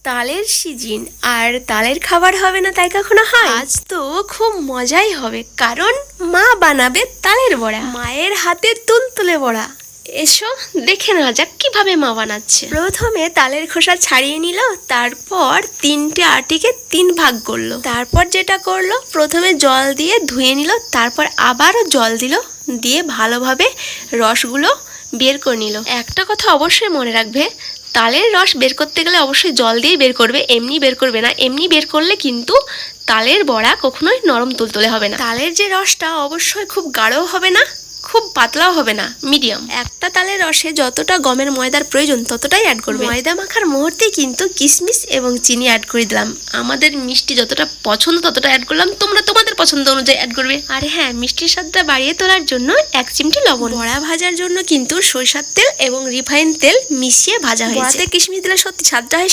তালের সিজন আর তালের খাবার হবে না তাই কখনো হয়? আজ তো খুব মজাই হবে, কারণ মা বানাবে তালের বড়া, মায়ের হাতে তুলতুলে বড়া। এসো দেখে নেওয়া যাক কিভাবে মা বানাচ্ছে। প্রথমে তালের খোসা ছাড়িয়ে নিল, তারপর তিনটে আটিকে 3 ভাগ করলো। তারপর যেটা করলো, প্রথমে জল দিয়ে ধুয়ে নিল, তারপর আবারও জল দিল, দিয়ে ভালোভাবে রসগুলো বের করে নিল। একটা কথা অবশ্যই মনে রাখবে, তালের রস বের করতে গেলে অবশ্যই জল দিয়ে বের করবে, এমনি বের করবে না। এমনি বের করলে কিন্তু তালের বড়া কখনোই নরম তুলতুলে হবে না। তালের যে রসটা অবশ্যই খুব গাঢ়ও হবে না, খুব পাতলাও হবে না, মিডিয়াম। একটা তালের রসে যতটা গমের ময়দার প্রয়োজন ততটাই অ্যাড করবে। ময়দা মাখার মুহূর্তেই কিন্তু কিশমিশ এবং চিনি অ্যাড করে দিলাম। আমাদের মিষ্টি যতটা পছন্দ ততটা অ্যাড করলাম, তোমরা তোমাদের পছন্দ অনুযায়ী অ্যাড করবে। আর হ্যাঁ, মিষ্টির স্বাদটা বাড়িয়ে তোলার জন্য 1 চিমটি লবণ। বড়া ভাজার জন্য কিন্তু সরিষার তেল এবং রিফাইন তেল মিশিয়ে ভাজা হয়েছে। বড়াতে কিশমিশ দিলে সত্যি স্বাদটা হয়